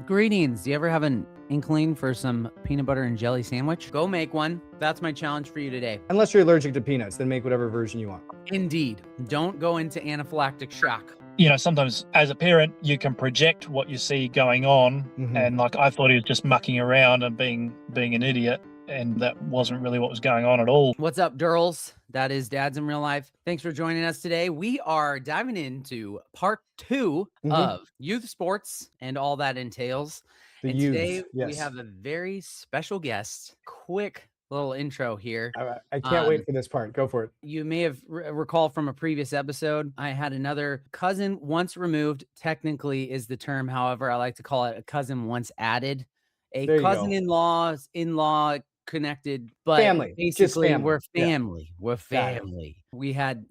Greetings. Do you ever have an inkling for some peanut butter and jelly sandwich? Go make one. That's my challenge for you today. Unless you're allergic to peanuts, then make whatever version you want. Indeed. Don't go into anaphylactic shock. You know, sometimes as a parent, you can project what you see going on. And like, I thought he was just mucking around and being an idiot. And that wasn't really what was going on at all. What's up, Durls? That is Dads in Real Life. Thanks for joining us today. We are diving into part 2 of youth sports and all that entails. And today we have a very special guest. Quick little intro here. I can't wait for this part. Go for it. You may have recalled from a previous episode, I had another cousin once removed. Technically is the term. However, I like to call it a cousin once added. A cousin-in-law's in-law connected, but family. Basically family. We're family. Yeah. We're family. We had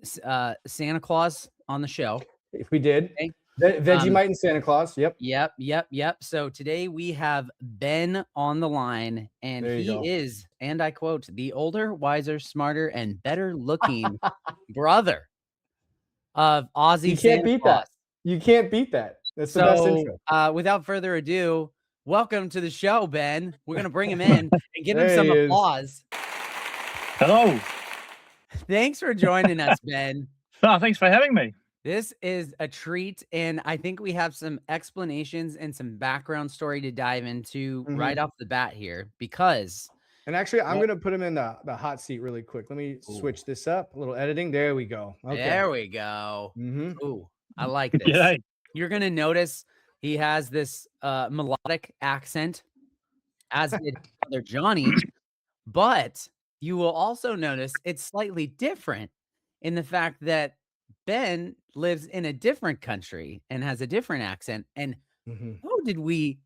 Santa Claus on the show. If we did. Okay. Vegemite and Santa Claus. Yep. So today we have Ben on the line, and he is, and I quote, the older, wiser, smarter, and better looking brother of Ozzy. You can't beat that. You can't beat that. That's the best intro. Without further ado, welcome to the show, Ben. We're going to bring him in and give him some applause. Hello. Thanks for joining us, Ben. Oh, thanks for having me. This is a treat, and I think we have some explanations and some background story to dive into right off the bat here, because... And actually, I'm going to put him in the hot seat really quick. Let me switch this up. A little editing. There we go. Okay. There we go. Ooh, I like this. You're going to notice he has this melodic accent, as did Brother Johnny, but you will also notice it's slightly different in the fact that Ben lives in a different country and has a different accent. And how did we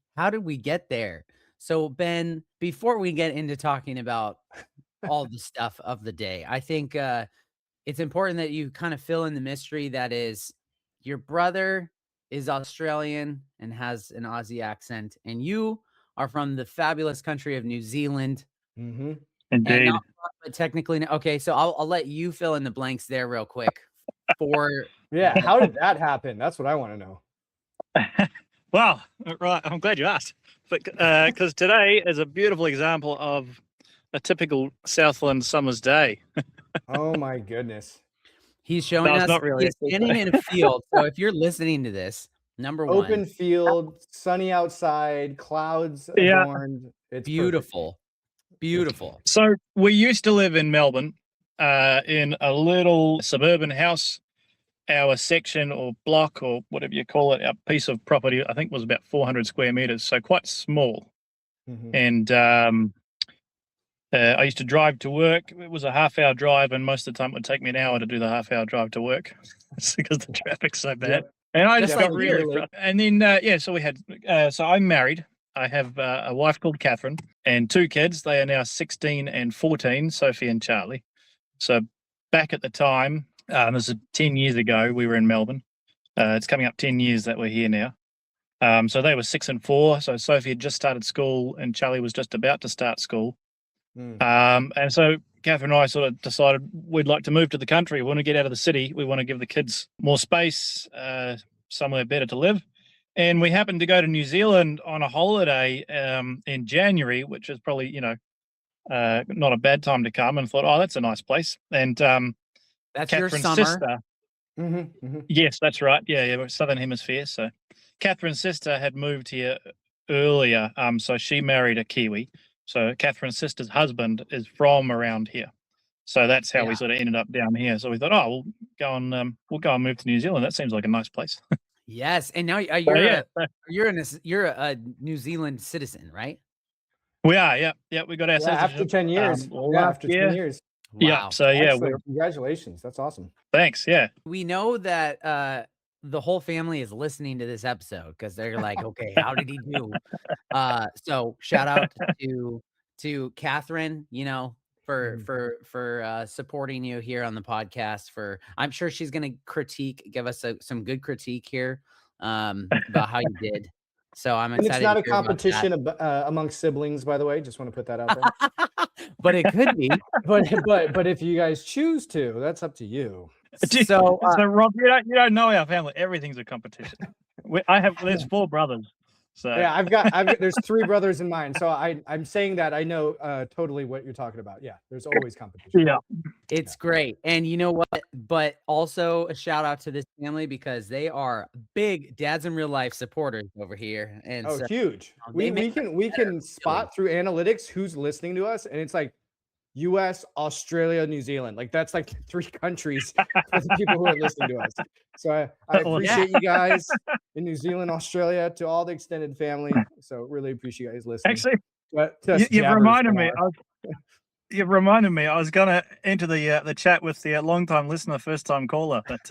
get there? So Ben, before we get into talking about all the stuff of the day, I think it's important that you kind of fill in the mystery that is your brother is Australian and has an Aussie accent, and you are from the fabulous country of New Zealand. Indeed. But technically, okay, so I'll let you fill in the blanks there real quick. How did that happen? That's what I want to know. Well, right, I'm glad you asked, because today is a beautiful example of a typical Southland summer's day. Oh my goodness. He's showing us not really he's standing in a field. So if you're listening to this, number one, open field, sunny outside, clouds adorned. It's beautiful. Perfect. Beautiful. So we used to live in Melbourne in a little suburban house. Our section or block or whatever you call it, our piece of property, I think was about 400 square meters. So quite small. And I used to drive to work. It was a half-hour drive, and most of the time it would take me an hour to do the half-hour drive to work. It's because the traffic's so bad. And I just got really. And then so we had. So I'm married. I have a wife called Catherine and 2 kids. They are now 16 and 14, Sophie and Charlie. So back at the time, this is 10 years ago, we were in Melbourne. It's coming up 10 years that we're here now. So they were 6 and 4. So Sophie had just started school and Charlie was just about to start school. And so Catherine and I sort of decided we'd like to move to the country. We want to get out of the city. We want to give the kids more space, somewhere better to live. And we happened to go to New Zealand on a holiday in January, which is probably, not a bad time to come, and thought, oh, that's a nice place. And that's Catherine's your summer. Sister. Yes, that's right. Yeah, we're Southern Hemisphere. So Catherine's sister had moved here earlier. So she married a Kiwi. So Catherine's sister's husband is from around here. So that's how we sort of ended up down here. So we thought, we'll go and move to New Zealand. That seems like a nice place. Yes, and now you're a New Zealand citizen, right? We are, yeah. We got our citizenship after 10 years. After 10 years. Wow. Yeah. So congratulations. That's awesome. Thanks. Yeah. We know that the whole family is listening to this episode because they're like, okay, how did he do? So shout out to Catherine, for supporting you here on the podcast. I'm sure she's going to give us some good critique here about how you did. So I'm excited. And it's not a competition amongst siblings, by the way. Just want to put that out there. But it could be. but if you guys choose to, that's up to you. So Rob, you don't know our family. Everything's a competition. There's 4 brothers. So yeah, I've got there's 3 brothers in mine, so I'm saying that I know totally what you're talking about. Yeah, there's always competition. yeah. It's great. And you know what? But also a shout out to this family because they are big dads in real life supporters over here. And Oh, so huge. they We make can spot through analytics who's listening to us, and it's like US, Australia, New Zealand. Like that's like 3 countries for the people who are listening to us. So I appreciate you guys in New Zealand, Australia, to all the extended family. So really appreciate you guys listening. Actually, But you've reminded me. You've reminded me. I was gonna enter the chat with the long-time listener, first-time caller, but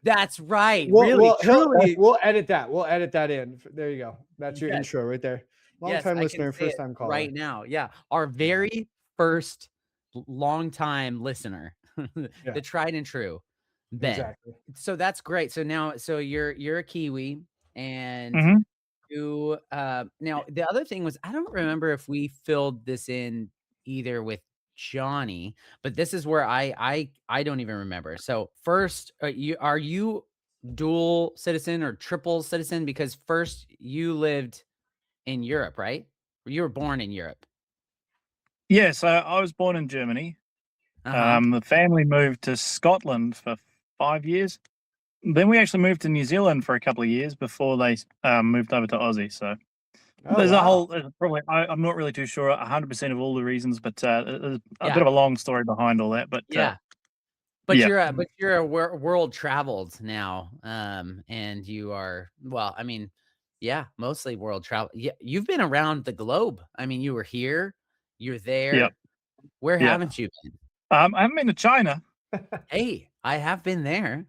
that's right. Really, truly. We'll edit that. We'll edit that in. There you go. That's your intro right there. Long-time listener, first-time caller. Right now. Yeah. Our very first long-time listener, the tried and true Ben. Exactly. So that's great. So now, you're a Kiwi and you, now the other thing was, I don't remember if we filled this in either with Johnny, but this is where I don't even remember. So first, are you dual citizen or triple citizen? Because first you lived in Europe, right? You were born in Europe. Yeah, so I was born in Germany. The family moved to Scotland for 5 years. Then we actually moved to New Zealand for a couple of years before they moved over to Aussie. So there's probably, I'm not really too sure 100% of all the reasons, but there's a bit of a long story behind all that. But but you're a world traveled now, and you are, well, I mean, mostly world travel. Yeah, you've been around the globe. I mean, you were here, you're there. Yep. Where haven't you been? I haven't been to China. Hey, I have been there.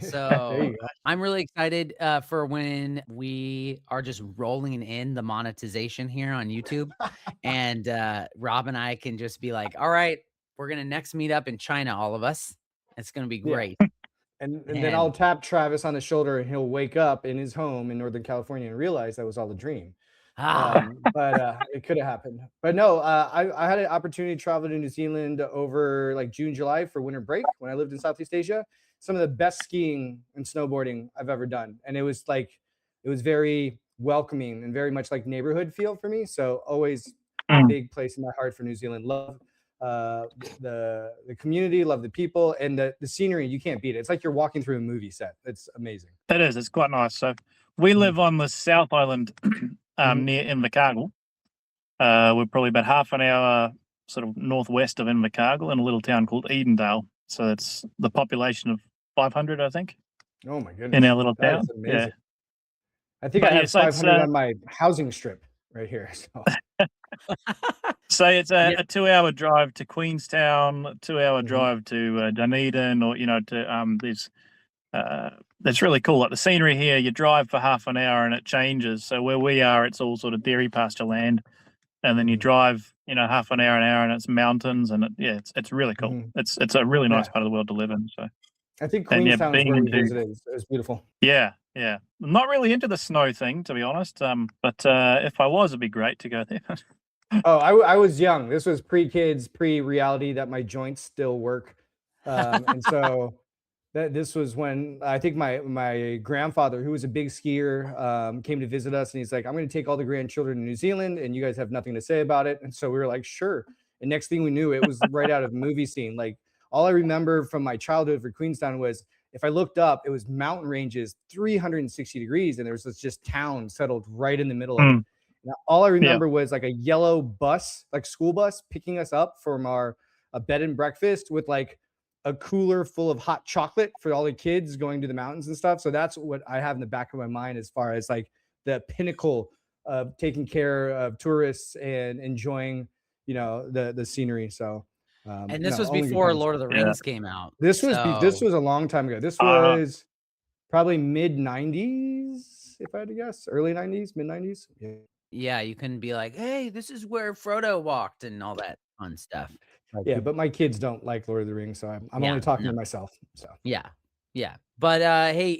So I'm really excited for when we are just rolling in the monetization here on YouTube, and Rob and I can just be like, all right, we're gonna next meet up in China, all of us. It's gonna be great. And then I'll tap Travis on the shoulder and he'll wake up in his home in Northern California and realize that was all a dream. But it could have happened. But no, I had an opportunity to travel to New Zealand over like June, July for winter break when I lived in Southeast Asia. Some of the best skiing and snowboarding I've ever done. And it was very welcoming and very much like neighborhood feel for me. So always a big place in my heart for New Zealand. Love the community, love the people, and the scenery. You can't beat it. It's like you're walking through a movie set. It's amazing. It is. It's quite nice. So we live on the South Island near Invercargill. We're probably about half an hour sort of northwest of Invercargill in a little town called Edendale. So it's the population of 500, I think. Oh my goodness! In our little town. That's amazing. Yeah. I think I have 500 on my housing strip right here. So, so it's a 2-hour drive to Queenstown, 2-hour drive to Dunedin, or to there's that's really cool. Like the scenery here, you drive for half an hour and it changes. So where we are, it's all sort of dairy pasture land, and then you drive, half an hour, and it's mountains, and it's really cool. It's a really nice part of the world to live in. So I think Queenstown is where we visited. It was beautiful. Yeah. I'm not really into the snow thing, to be honest. But if I was, it'd be great to go there. Oh, I was young. This was pre-kids, pre-reality that my joints still work, and so this was when I think my grandfather, who was a big skier, came to visit us, and he's like, "I'm going to take all the grandchildren to New Zealand, and you guys have nothing to say about it." And so we were like, "Sure." And next thing we knew, it was right out of a movie scene. Like all I remember from my childhood for Queenstown was, if I looked up, it was mountain ranges, 360 degrees, and there was this just town settled right in the middle of it. Now, all I remember was like a yellow bus, like school bus, picking us up from a bed and breakfast with like a cooler full of hot chocolate for all the kids going to the mountains and stuff. So that's what I have in the back of my mind as far as like the pinnacle of taking care of tourists and enjoying, the scenery. So, and this was before Lord of the Rings came out. This was a long time ago. This was probably mid 90s, if I had to guess, early 90s, mid 90s. Yeah, you couldn't be like, hey, this is where Frodo walked and all that fun stuff. Yeah, but my kids don't like Lord of the Rings, so I'm only talking to myself. So yeah. But hey,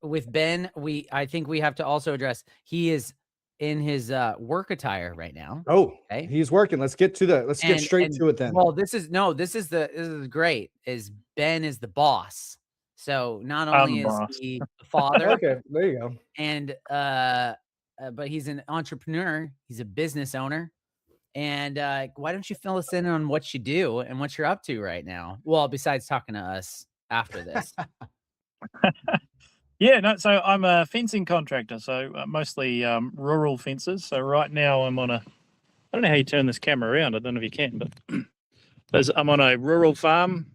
with Ben, I think we have to also address he is in his work attire right now. Oh, okay. He's working. Let's get straight to it then. Well, this is great. Is Ben is the boss. So not only is he a father, okay, there you go, and but he's an entrepreneur. He's a business owner. And why don't you fill us in on what you do and what you're up to right now? Well, besides talking to us after this. Yeah, no, so I'm a fencing contractor, so mostly rural fences. So right now I'm on I don't know how you turn this camera around. I don't know if you can, but I'm on a rural farm.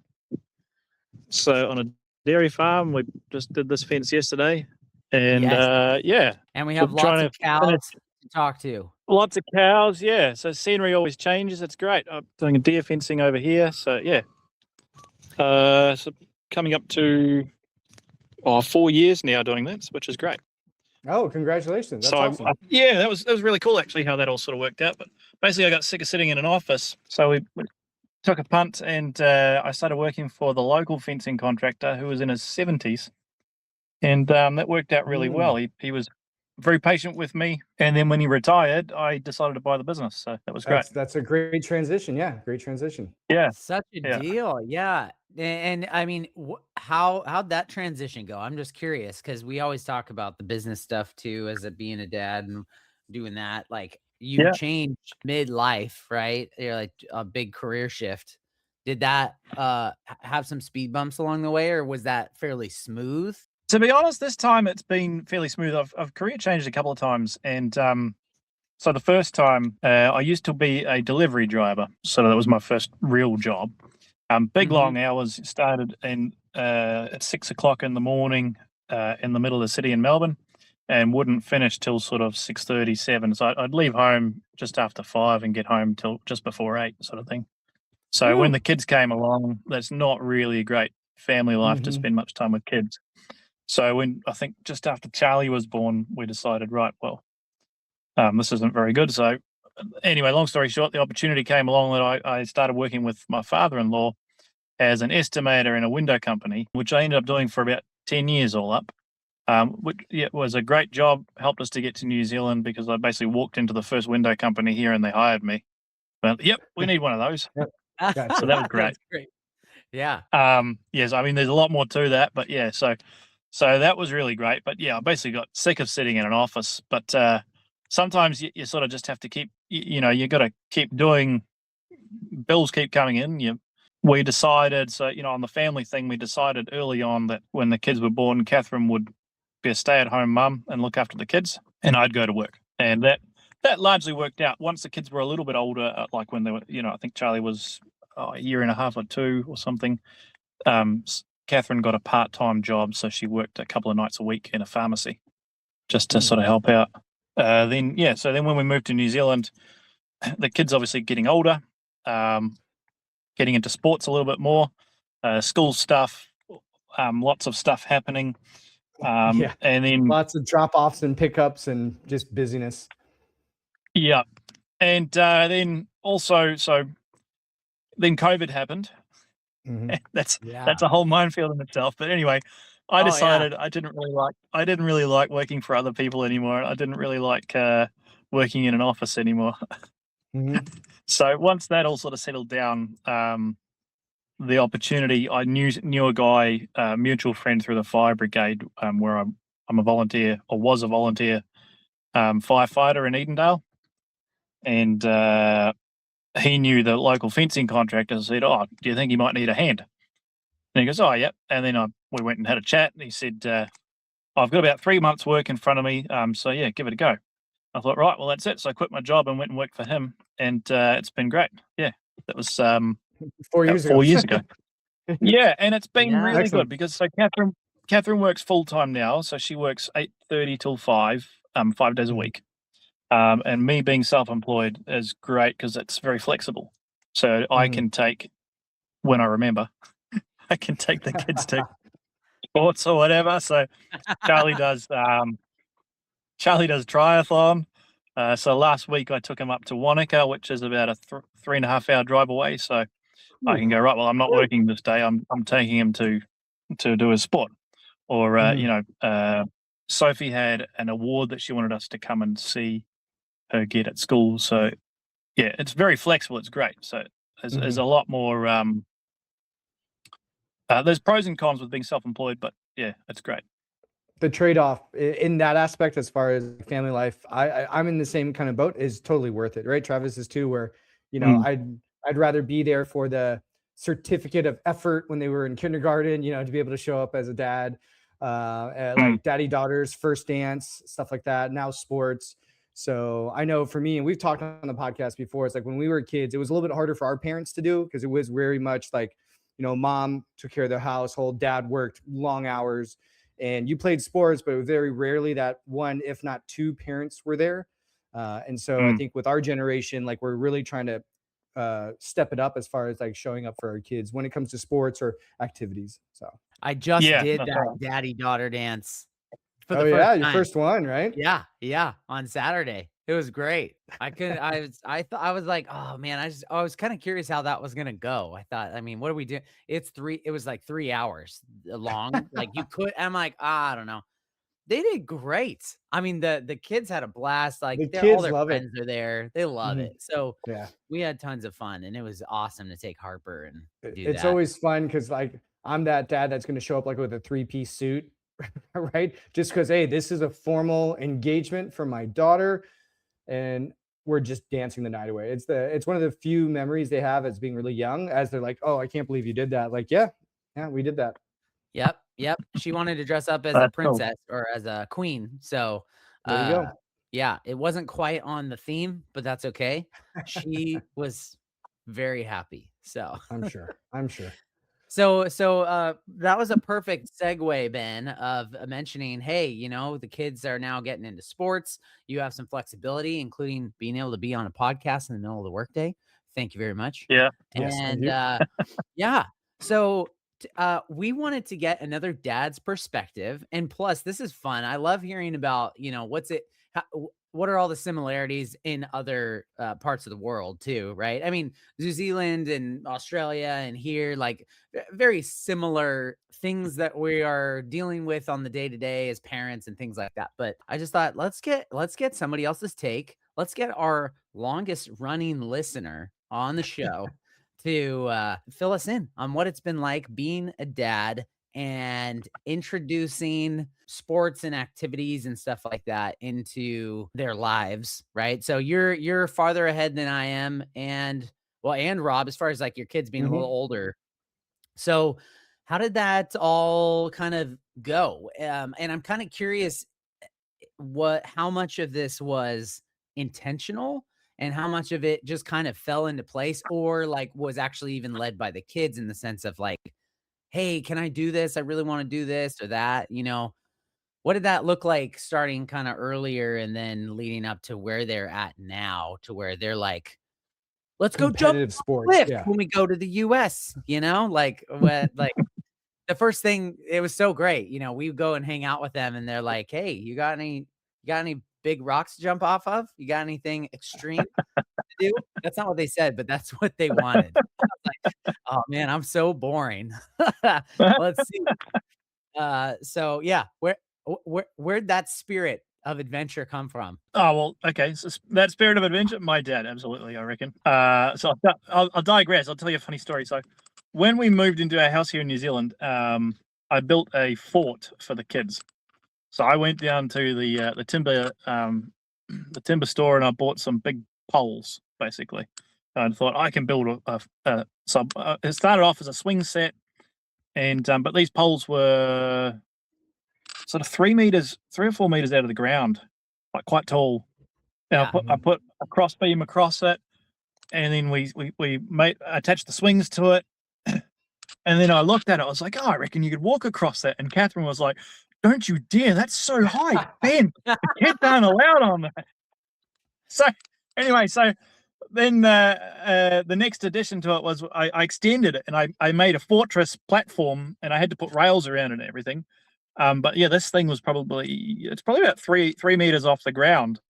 So on a dairy farm, we just did this fence yesterday. And Yes. yeah. And we have lots of cows to talk to. Lots of cows, yeah. So scenery always changes. It's great. I'm doing a deer fencing over here. So yeah. So coming up to 4 years now doing this, which is great. Oh, congratulations. That's so awesome. Yeah, that was really cool actually how that all sort of worked out. But basically I got sick of sitting in an office. So we took a punt and I started working for the local fencing contractor who was in his 70s. And that worked out really well. He was very patient with me. And then when he retired, I decided to buy the business. So that was great. That's a great transition. Yeah, great transition. Yeah. Such a deal. Yeah. And I mean, how'd that transition go? I'm just curious because we always talk about the business stuff too, as it being a dad and doing that. Like you changed midlife, right? You're like a big career shift. Did that have some speed bumps along the way, or was that fairly smooth? To be honest, this time it's been fairly smooth. I've career changed a couple of times, and so the first time I used to be a delivery driver, so that was my first real job. Big long hours. Started at 6 o'clock in the morning in the middle of the city in Melbourne, and wouldn't finish till sort of 6:30, 7. So I'd leave home just after 5 and get home till just before 8, sort of thing. So when the kids came along, that's not really a great family life to spend much time with kids. So when I think just after Charlie was born, we decided, right, well, this isn't very good. So anyway, long story short, the opportunity came along that I started working with my father-in-law as an estimator in a window company, which I ended up doing for about 10 years all up, which was a great job, helped us to get to New Zealand because I basically walked into the first window company here and they hired me. But yep, we need one of those. So that was great. That's great. Yeah. Yes, I mean, there's a lot more to that, but yeah, so that was really great. But yeah, I basically got sick of sitting in an office. But sometimes you sort of just have to keep, you got to keep doing, bills keep coming in. We decided, so, on the family thing, we decided early on that when the kids were born, Catherine would be a stay-at-home mum and look after the kids, and I'd go to work. And that largely worked out. Once the kids were a little bit older, like when they were, I think Charlie was a year and a half or 2 or something, Catherine got a part-time job, so she worked a couple of nights a week in a pharmacy just to sort of help out. So then when we moved to New Zealand, the kids obviously getting older, getting into sports a little bit more, school stuff, lots of stuff happening. And then lots of drop-offs and pickups and just busyness. Yeah. And then also, then COVID happened. That's a whole minefield in itself. But anyway, I decided I didn't really like working for other people anymore. I didn't really like working in an office anymore. So once that all sort of settled down, the opportunity, I knew a guy, a mutual friend through the fire brigade, where I'm a volunteer, or was a volunteer firefighter in Edendale, and he knew the local fencing contractor. Said, "Oh, do you think you might need a hand?" And he goes, "Oh, yep." And then we went and had a chat, and he said, "I've got about 3 months' work in front of me, so yeah, give it a go." I thought, right, well, that's it. So I quit my job and went and worked for him, and it's been great. Yeah, that was 4 years ago. 4 years ago. Yeah, and it's been really good because so Catherine works full time now, so she works 8:30 till 5, 5 days a week. And me being self-employed is great because it's very flexible. So I can take, when I remember, I can take the kids to sports or whatever. So Charlie does triathlon. So last week I took him up to Wanaka, which is about a 3.5 hour drive away. So I can go, right, well, I'm not working this day. I'm taking him to do his sport. Or Sophie had an award that she wanted us to come and see her get at school. So yeah, it's very flexible. It's great. So there's a lot more There's pros and cons with being self-employed, but yeah, it's great. The trade-off in that aspect, as far as family life, I'm in the same kind of boat, is totally worth it, right? Travis is too, where, I'd rather be there for the certificate of effort when they were in kindergarten, to be able to show up as a dad, like daddy daughters, first dance, stuff like that. Now sports. So I know for me, and we've talked on the podcast before, it's like when we were kids, it was a little bit harder for our parents to do, because it was very much like, mom took care of the household, dad worked long hours, and you played sports, but very rarely that one, if not two parents were there. And so I think with our generation, like, we're really trying to step it up as far as like showing up for our kids when it comes to sports or activities. So I just did that daddy daughter dance for the first time. Your first one, right? Yeah, on Saturday. It was great. I was like, oh man, I was kind of curious how that was gonna go. I thought, I mean, what are we doing? It was like 3 hours long. Like, I'm like, I don't know. They did great. I mean, the kids had a blast. Like, all their friends are there. They love it. So we had tons of fun, and it was awesome to take Harper and do that. It's always fun because, like, I'm that dad that's going to show up like with a 3-piece suit, right? Just because, hey, this is a formal engagement for my daughter, and we're just dancing the night away. It's one of the few memories they have as being really young, as they're like, oh, I can't believe you did that. Like, yeah, we did that. Yep. She wanted to dress up as a princess or as a queen. So there you go. Yeah, it wasn't quite on the theme, but that's okay. She was very happy. So I'm sure. So that was a perfect segue, Ben, of mentioning, hey, the kids are now getting into sports. You have some flexibility, including being able to be on a podcast in the middle of the workday. Thank you very much. Yeah. And yeah. So we wanted to get another dad's perspective. And plus, this is fun. I love hearing about, what are all the similarities in other parts of the world too, right? I mean, New Zealand and Australia and here, like, very similar things that we are dealing with on the day-to-day as parents and things like that. But I just thought, let's get somebody else's take. Let's get our longest running listener on the show to fill us in on what it's been like being a dad and introducing sports and activities and stuff like that into their lives, right? So you're farther ahead than I am, and Rob, as far as like your kids being a little older. So how did that all kind of go? And I'm kind of curious how much of this was intentional and how much of it just kind of fell into place, or like was actually even led by the kids, in the sense of like, hey, can I do this? I really want to do this or that, what did that look like starting kind of earlier and then leading up to where they're at now, to where they're like, let's go jump sports when we go to the US, like the first thing, it was so great. We go and hang out with them and they're like, hey, you got any big rocks to jump off of? You got anything extreme to do? That's not what they said, but that's what they wanted. I was like, oh man, I'm so boring. Let's see. So yeah, where'd that spirit of adventure come from? Oh, well, okay. So that spirit of adventure, my dad, absolutely, I reckon. So I'll digress. I'll tell you a funny story. So when we moved into our house here in New Zealand, I built a fort for the kids. So I went down to the timber store and I bought some big poles, basically. I thought I can build it started off as a swing set, and but these poles were sort of 3 or 4 meters out of the ground, like quite tall. And I put a cross beam across it, and then we attached the swings to it. And then I looked at it, I was like, oh, I reckon you could walk across that. And Catherine was like, don't you dare, that's so high, Ben, the kids aren't allowed on that. So anyway, then the next addition to it was I extended it, and I made a fortress platform, and I had to put rails around it and everything. But yeah, this thing was probably about 3 meters off the ground.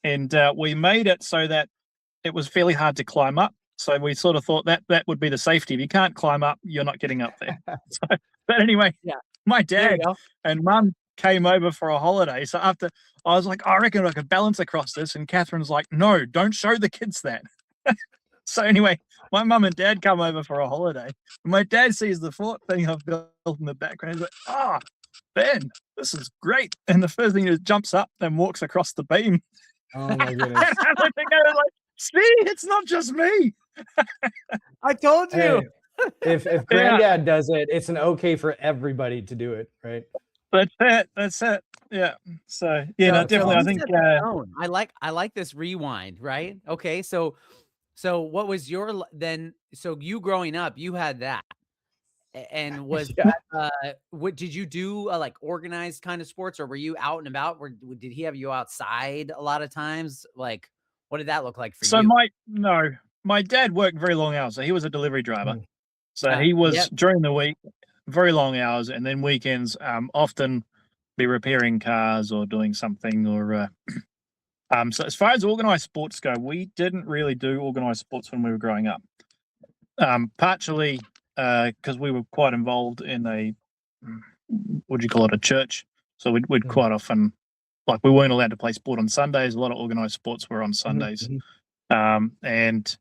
And we made it so that it was fairly hard to climb up. So we sort of thought that would be the safety. If you can't climb up, you're not getting up there. But anyway, my dad and mum came over for a holiday. So after, I was like, I reckon I could balance across this. And Catherine's like, no, don't show the kids that. So anyway, my mum and dad come over for a holiday. And my dad sees the fort thing I've built in the background. He's like, "Oh, Ben, this is great." And the first thing is jumps up and walks across the beam. Oh my goodness. I was like, see, it's not just me. I told you. Hey, if granddad does it, it's an okay for everybody to do it, right? That's it. Yeah. So yeah, no, definitely. I think I like this rewind, right? Okay, so what was your then? So you growing up, you had that, and was what did you do? Like organized kind of sports, or were you out and about? Did he have you outside a lot of times? Like, what did that look like for you? So my dad worked very long hours. So he was a delivery driver. So he was during the week, very long hours, and then weekends, often be repairing cars or doing something or so as far as organized sports go, we didn't really do organized sports when we were growing up. Partially because we were quite involved in a what do you call it, a church. So we'd quite often, like, we weren't allowed to play sport on Sundays. A lot of organized sports were on Sundays. And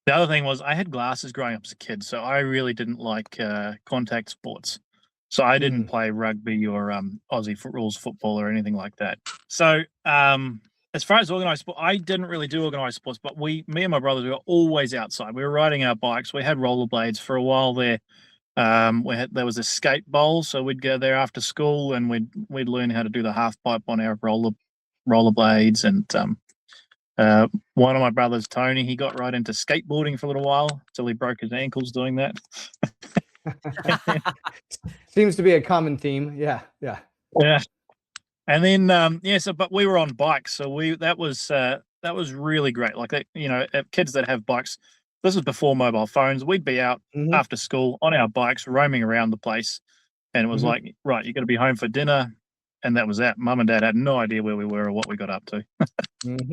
the other thing was I had glasses growing up as a kid, so I really didn't like contact sports. So I didn't play rugby or Aussie rules football or anything like that. So as far as organized sport, I didn't really do organized sports, but me and my brothers, we were always outside. We were riding our bikes. We had rollerblades for a while there. There was a skate bowl, so we'd go there after school and we'd learn how to do the half pipe on our rollerblades. And one of my brothers, Tony, he got right into skateboarding for a little while till he broke his ankles doing that. Seems to be a common theme. Yeah. And then but we were on bikes, so that was really great. Like that, kids that have bikes. This was before mobile phones. We'd be out after school on our bikes, roaming around the place, and it was like, right, you got to be home for dinner, and that was that. Mum and Dad had no idea where we were or what we got up to.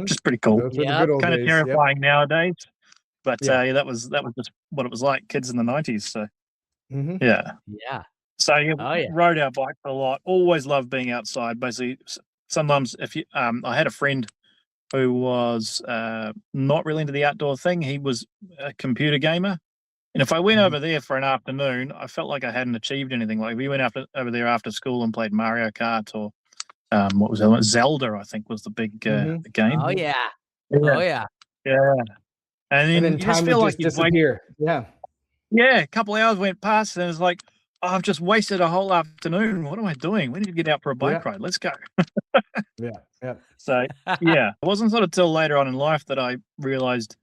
Just pretty cool. Those were the good old kind days. of terrifying nowadays, but that was just what it was like. Kids in the 90s. So yeah. So rode our bikes a lot. Always loved being outside. Basically, sometimes if you, I had a friend who was not really into the outdoor thing. He was a computer gamer, and if I went over there for an afternoon, I felt like I hadn't achieved anything. Like we went over there after school and played Mario Kart or what was that? Zelda, I think, was the big game. Oh yeah. And then you time just feel would like just you disappear. Yeah, a couple of hours went past, and it's like, oh, I've just wasted a whole afternoon. What am I doing? We need to get out for a bike ride. Let's go. So it wasn't sort of till later on in life that I realized,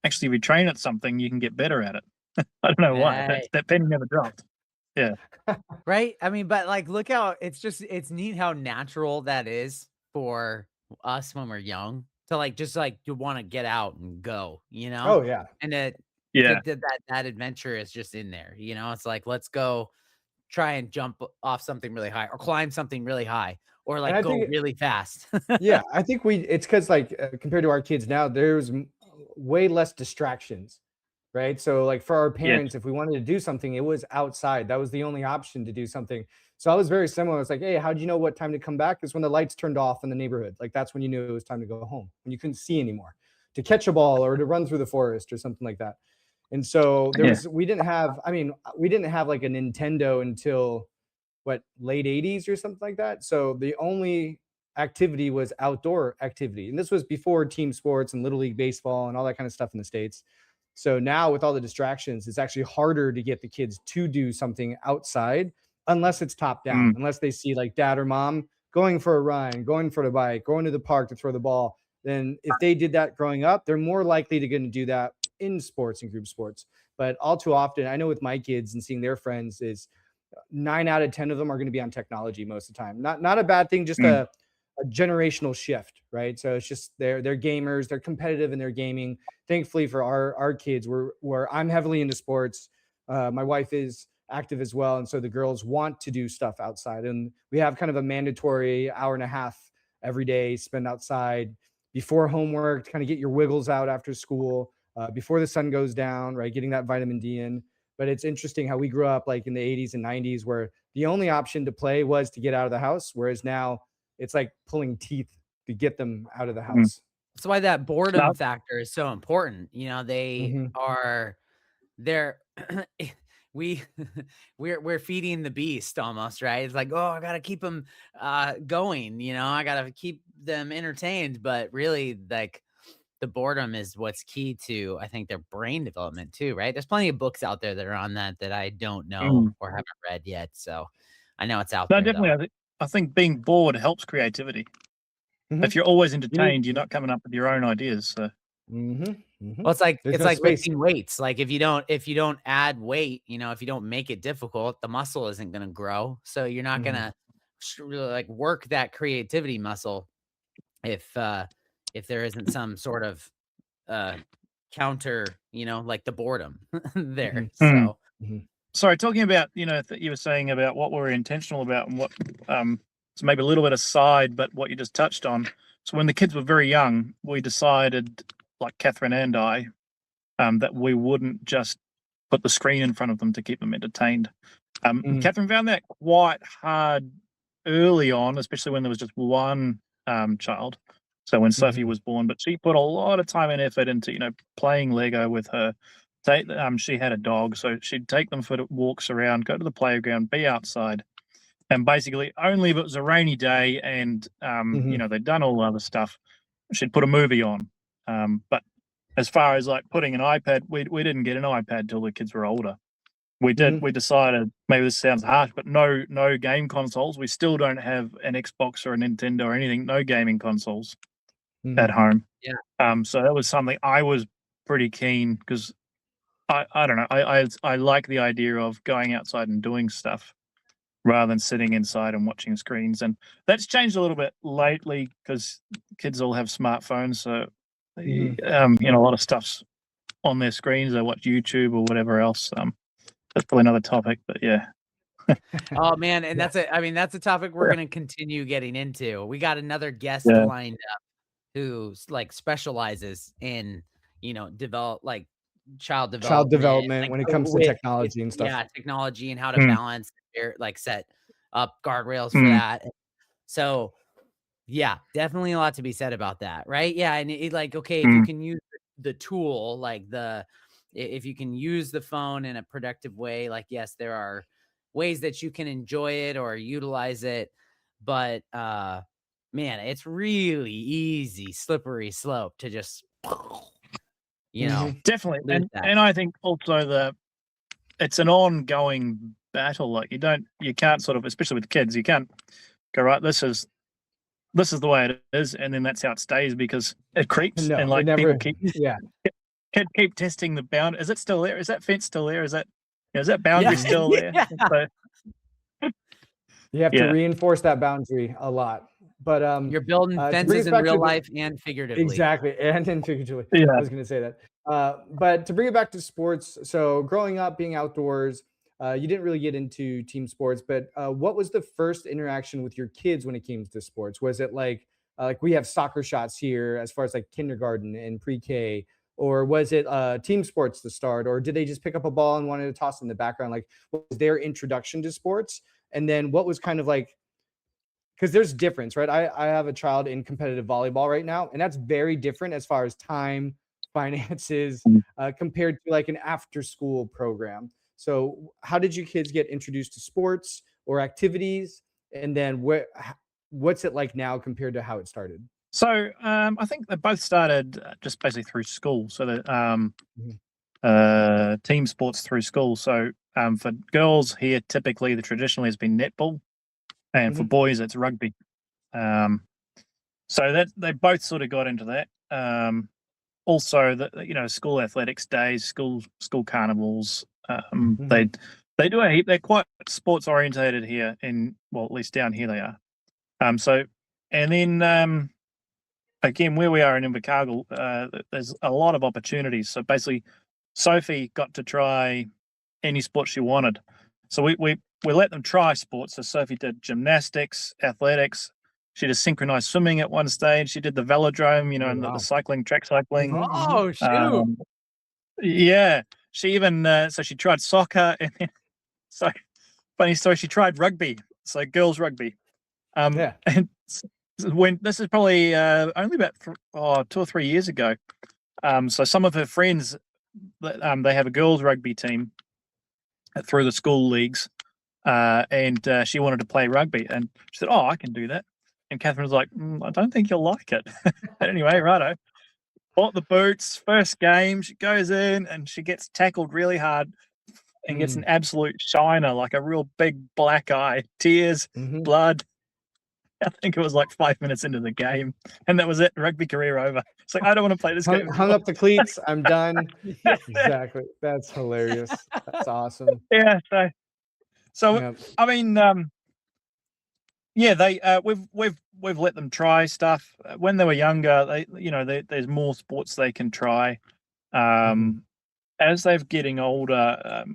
actually, if you train at something, you can get better at it. I don't know why. That penny never dropped. Yeah. Right. I mean, but like, look how it's neat how natural that is for us when we're young to you want to get out and go, Oh yeah. And that adventure is just in there, it's like, let's go try and jump off something really high or climb something really high or go really fast. Yeah. I think it's because compared to our kids now, there's way less distractions. Right. So like for our parents, if we wanted to do something, it was outside. That was the only option to do something. So I was very similar. It's like, hey, how'd you know what time to come back? It's when the lights turned off in the neighborhood. Like that's when you knew it was time to go home, when you couldn't see anymore, to catch a ball or to run through the forest or something like that. And so we didn't have like a Nintendo until late 80s or something like that. So the only activity was outdoor activity. And this was before team sports and Little League baseball and all that kind of stuff in the States. So now with all the distractions, it's actually harder to get the kids to do something outside unless it's top down, unless they see like dad or mom going for a run, going for the bike, going to the park to throw the ball. Then if they did that growing up, they're more likely to going to do that in sports and group sports. But all too often, I know with my kids and seeing their friends is 9 out of 10 of them are going to be on technology most of the time. Not a bad thing, just a generational shift, right? So it's just they're gamers, they're competitive in their gaming. Thankfully for our kids, where I'm heavily into sports. My wife is active as well, and so the girls want to do stuff outside, and we have kind of a mandatory hour and a half every day spend outside before homework to kind of get your wiggles out after school, before the sun goes down, right? Getting that vitamin D in. But it's interesting how we grew up like in the 80s and 90s where the only option to play was to get out of the house, whereas now it's like pulling teeth to get them out of the house. That's why that boredom factor is so important. You know, they're we're feeding the beast almost, right? It's like, oh, I gotta keep them going. You know, I gotta keep them entertained. But really, like, the boredom is what's key to, I think, their brain development too, right? There's plenty of books out there that are on that I don't know or haven't read yet. So I know it's out No, there. definitely. I think being bored helps creativity. If you're always entertained, you're not coming up with your own ideas. So. Well, it's like lifting weights. Like if you don't add weight, you know, if you don't make it difficult, the muscle isn't going to grow. So you're not going to really like work that creativity muscle if there isn't some sort of counter, you know, like the boredom there. So sorry, talking about, you know, that you were saying about what we're intentional about and what so maybe a little bit aside, but what you just touched on. So when the kids were very young, we decided, like Catherine and I, that we wouldn't just put the screen in front of them to keep them entertained. Catherine found that quite hard early on, especially when there was just one child. So when Sophie was born, but she put a lot of time and effort into, you know, playing Lego with her. She had a dog, so she'd take them for walks around, go to the playground, be outside. And basically, only if it was a rainy day and, you know, they'd done all the other stuff, she'd put a movie on. But as far as like putting an iPad, we didn't get an iPad till the kids were older. We decided, maybe this sounds harsh, but no game consoles. We still don't have an Xbox or a Nintendo or anything, no gaming consoles at home. Yeah. So that was something I was pretty keen, because I don't know, I like the idea of going outside and doing stuff rather than sitting inside and watching screens. And that's changed a little bit lately because kids all have smartphones. So, you know, a lot of stuff's on their screens. They watch YouTube or whatever else. That's probably another topic, but yeah. Oh man, and that's a topic we're going to continue getting into. We got another guest lined up who's like specializes in, you know, child development like, when it comes to technology and stuff. Yeah, technology and how to balance, like set up guardrails for that. So yeah, definitely a lot to be said about that, right? Yeah, and like, okay, if you can use the tool, like if you can use the phone in a productive way, like, yes, there are ways that you can enjoy it or utilize it, but man, it's really easy, slippery slope to just, you know, definitely. And I think also it's an ongoing battle. Like you can't sort of, especially with kids, you can't go, right, this is the way it is, and then that's how it stays, because it creeps. And like people keep testing the bound. Is it still there? Is that fence still there? Is that boundary still there? So, you have to reinforce that boundary a lot. But you're building fences in real life and figuratively. Exactly, and figuratively. I was going to say that. But to bring it back to sports, so growing up, being outdoors, you didn't really get into team sports, but what was the first interaction with your kids when it came to sports? Was it like we have soccer shots here as far as like kindergarten and pre-K, or was it team sports to start, or did they just pick up a ball and wanted to toss in the background? Like, what was their introduction to sports? And then what was kind of like, because there's difference, right? I have a child in competitive volleyball right now, and that's very different as far as time, finances, compared to like an after school program. So how did you kids get introduced to sports or activities? And then what's it like now compared to how it started? So I think they both started just basically through school. So the team sports through school. So for girls here, typically traditionally has been netball, and for boys it's rugby. So that they both sort of got into that. Also, you know, school athletics days, school carnivals. They do a heap. They're quite sports orientated here, well, at least down here they are. So, and then again, where we are in Invercargill, there's a lot of opportunities. So basically, Sophie got to try any sport she wanted. So we let them try sports. So Sophie did gymnastics, athletics. She did synchronized swimming at one stage. She did the velodrome, you know, and the cycling, track cycling. Oh, shoot. Yeah. She even, so she tried soccer. And then, so funny story, she tried rugby. So girls rugby. And when this is probably only about 2 or 3 years ago. So some of her friends, they have a girls' rugby team through the school leagues, and she wanted to play rugby, and she said, "Oh, I can do that." And Catherine was like, "I don't think you'll like it." Anyway, righto. Bought the boots. First game, she goes in and she gets tackled really hard and gets an absolute shiner, like a real big black eye, tears, blood. I think it was like 5 minutes into the game, and that was it. Rugby career over. It's like, I don't want to play this game. Hung up the cleats. I'm done. Exactly. That's hilarious. That's awesome. Yeah. So yep. I mean, yeah, we've let them try stuff when they were younger. There's more sports they can try. As they're getting older,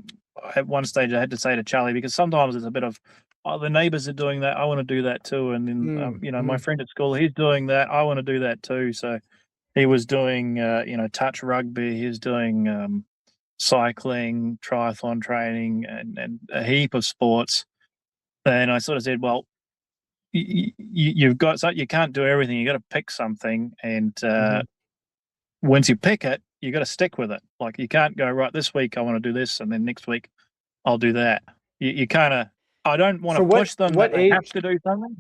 at one stage I had to say to Charlie, because sometimes it's a bit of, oh, the neighbors are doing that, I want to do that too, and then my friend at school, he's doing that, I want to do that too. So he was doing touch rugby, he was doing cycling, triathlon training, and a heap of sports. And I sort of said, well, you've got, so you can't do everything, you got to pick something, and once you pick it, you got to stick with it. Like, you can't go, right, this week I want to do this, and then next week I'll do that. You kind of, I don't want to push them that they have to do something.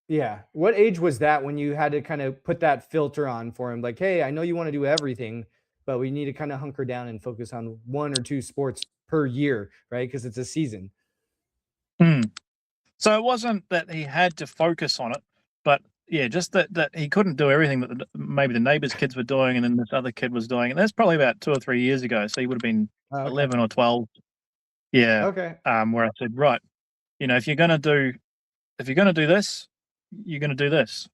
Yeah. What age was that when you had to kind of put that filter on for him? Like, hey, I know you want to do everything, but we need to kind of hunker down and focus on 1 or 2 sports per year, right? Because it's a season. So it wasn't that he had to focus on it, but yeah, just that he couldn't do everything that maybe the neighbors' kids were doing, and then this other kid was doing. And that's probably about 2 or 3 years ago. So he would have been 11 or 12. Yeah. Okay. Where I said, right, if you're gonna do this, you're gonna do this.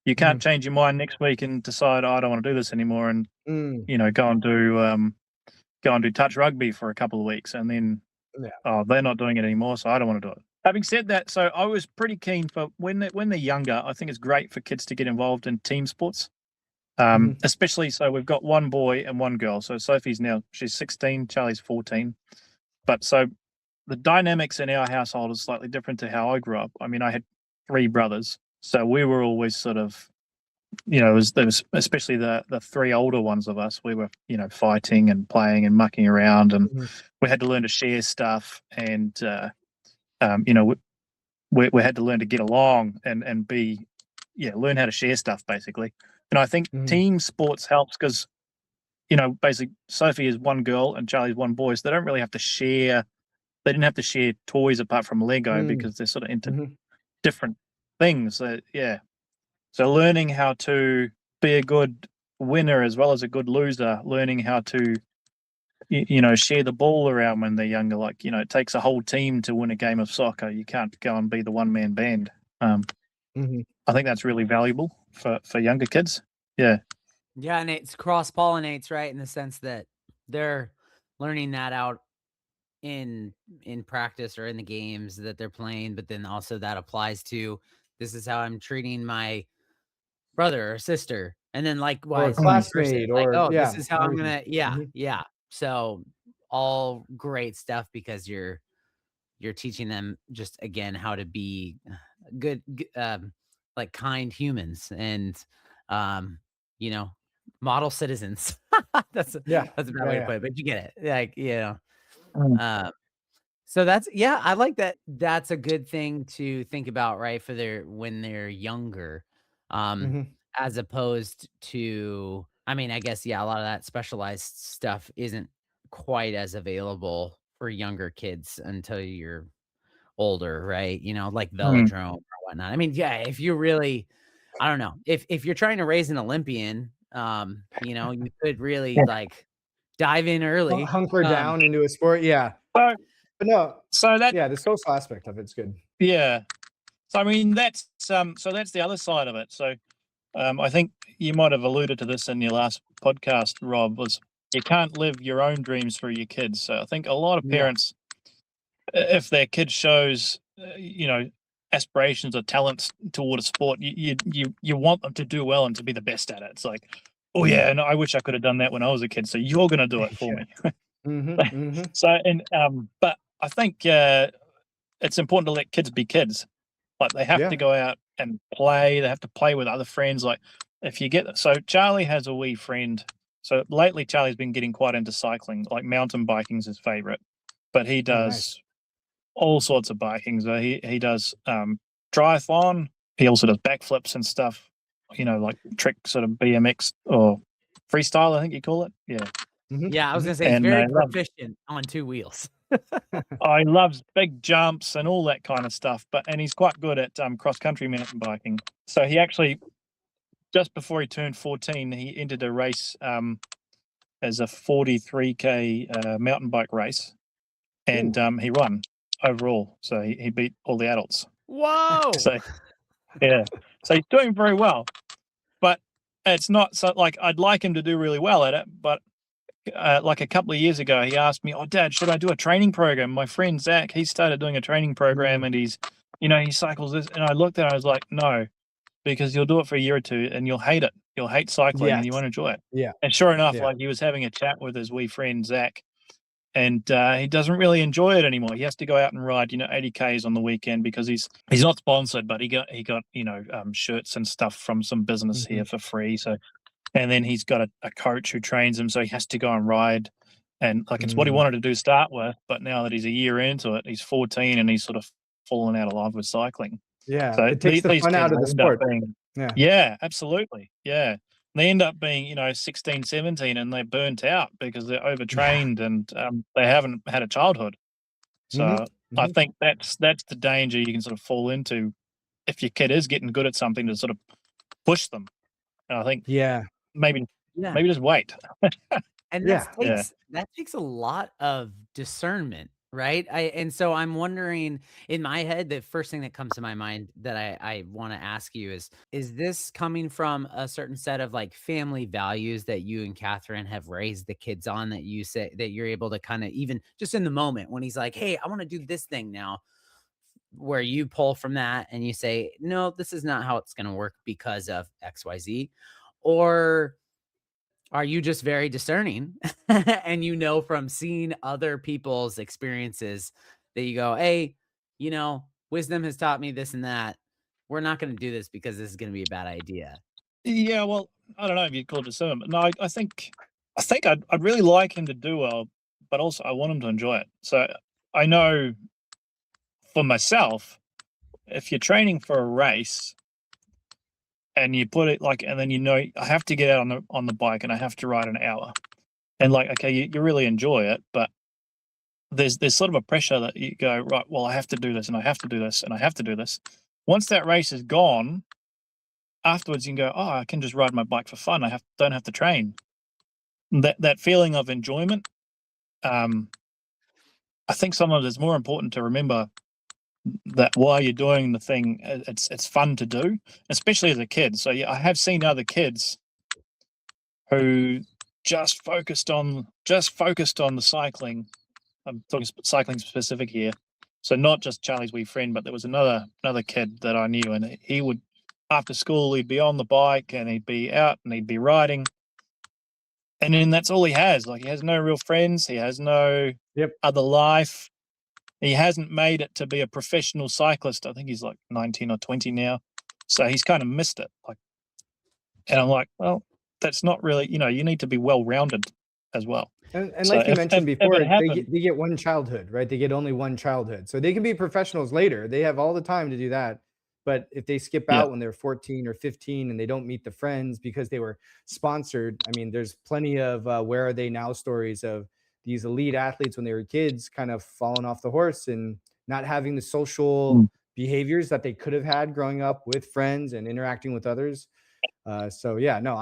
You can't change your mind next week and decide, oh, I don't want to do this anymore, and go and do touch rugby for a couple of weeks, and then they're not doing it anymore, so I don't want to do it. Having said that, so I was pretty keen for when they're younger. I think it's great for kids to get involved in team sports, especially, so we've got one boy and one girl. So Sophie's she's 16, Charlie's 14. But so the dynamics in our household is slightly different to how I grew up. I mean, I had 3 brothers, so we were always sort of, there was especially the 3 older ones of us. We were, fighting and playing and mucking around, and we had to learn to share stuff, and we had to learn to get along and be, learn how to share stuff, basically. And I think team sports helps because, basically Sophie is one girl and Charlie's one boy, so they don't really have to share. They didn't have to share toys apart from Lego because they're sort of into different things. So learning how to be a good winner as well as a good loser, learning how to share the ball around when they're younger. Like, it takes a whole team to win a game of soccer. You can't go and be the one-man band. I think that's really valuable for younger kids. Yeah. Yeah, and it's cross-pollinates, right? In the sense that they're learning that out in practice or in the games that they're playing, but then also that applies to, this is how I'm treating my brother or sister. And then likewise, classmate, or this is how I'm gonna, yeah. So all great stuff, because you're teaching them just, again, how to be good, like kind humans, and model citizens. That's a bad way to put it, but you get it. Like, so that's, I like that. That's a good thing to think about, right? For when they're younger, as opposed to, I mean, I guess, a lot of that specialized stuff isn't quite as available for younger kids until you're older, right? Like velodrome or whatnot. I mean, if you really, I don't know, if you're trying to raise an Olympian, you could really dive in early, hunker down into a sport. But no, so that, the social aspect of it's good. Yeah. So I mean, that's the other side of it. So I think you might have alluded to this in your last podcast, Rob, was you can't live your own dreams for your kids. So I think a lot of parents, if their kid shows, aspirations or talents toward a sport, you want them to do well and to be the best at it. It's like, oh yeah, and I wish I could have done that when I was a kid. So you're going to do it for me. So, but I think it's important to let kids be kids. Like, they have to go out and play. They have to play with other friends. Like if you get so Charlie has a wee friend. So lately Charlie's been getting quite into cycling. Like mountain biking is his favorite, but he Oh, nice. does all sorts of biking. So he does triathlon. He also does backflips and stuff. Like trick sort of BMX or freestyle, I think you call it. Yeah. Yeah, I was gonna say he's very proficient on 2 wheels. Oh, he loves big jumps and all that kind of stuff. And he's quite good at cross country mountain biking. So he actually, just before he turned 14, he entered a race as a 43K mountain bike race, and he won overall. So he beat all the adults. Whoa! So yeah, so he's doing very well. But it's not so like I'd like him to do really well at it, but like a couple of years ago, he asked me, "Oh, Dad, should I do a training program?" My friend Zach, he started doing a training program, and he cycles this. And I looked at it, I was like, "No, because you'll do it for a year or two, and you'll hate it. You'll hate cycling, and you won't enjoy it." Yeah. And sure enough, like he was having a chat with his wee friend Zach, and he doesn't really enjoy it anymore. He has to go out and ride, 80Ks on the weekend because he's not sponsored, but he got shirts and stuff from some business here for free. So. And then he's got a coach who trains him, so he has to go and ride. And like it's what he wanted to do to start with, but now that he's a year into it, he's 14 and he's sort of fallen out of love with cycling. Yeah, so it takes the fun out of the sport. Yeah, absolutely. Yeah. They end up being, 16, 17, and they're burnt out because they're overtrained and they haven't had a childhood. So I think that's the danger you can sort of fall into if your kid is getting good at something, to sort of push them. And I think maybe just wait. And that takes a lot of discernment, right? And so I'm wondering, in my head, the first thing that comes to my mind that I want to ask you is this coming from a certain set of like family values that you and Catherine have raised the kids on, that you say that you're able to kind of, even just in the moment when he's like, "Hey, I want to do this thing now," where you pull from that and you say, "No, this is not how it's going to work because of XYZ," or are you just very discerning and from seeing other people's experiences that you go, "Hey, wisdom has taught me this and that. We're not going to do this because this is going to be a bad idea." Yeah, well, I don't know if you'd call it discernment. No, I think I'd really like him to do well, but also I want him to enjoy it. So I know for myself, if you're training for a race and you put it and then I have to get out on the bike and I have to ride an hour, and okay, you really enjoy it, but there's sort of a pressure that you go, right, well, I have to do this and I have to do this and I have to do this. Once that race is gone, afterwards you can go, "Oh, I can just ride my bike for fun. Don't have to train." That feeling of enjoyment, I think sometimes it's more important to remember that while you're doing the thing, it's fun to do, especially as a kid. So yeah, I have seen other kids who just focused on the cycling. I'm talking cycling specific here. So not just Charlie's wee friend, but there was another kid that I knew, and he would, after school, he'd be on the bike and he'd be out and he'd be riding. And then that's all he has. Like, he has no real friends. He has no other life. He hasn't made it to be a professional cyclist. I think he's like 19 or 20 now. So he's kind of missed it. And I'm like, well, that's not really, you need to be well-rounded as well. And so like you mentioned before, they get one childhood, right? They get only one childhood. So they can be professionals later. They have all the time to do that. But if they skip out when they're 14 or 15 and they don't meet the friends because they were sponsored, I mean, there's plenty of where are they now stories of these elite athletes when they were kids kind of falling off the horse and not having the social behaviors that they could have had growing up with friends and interacting with others. So yeah, no,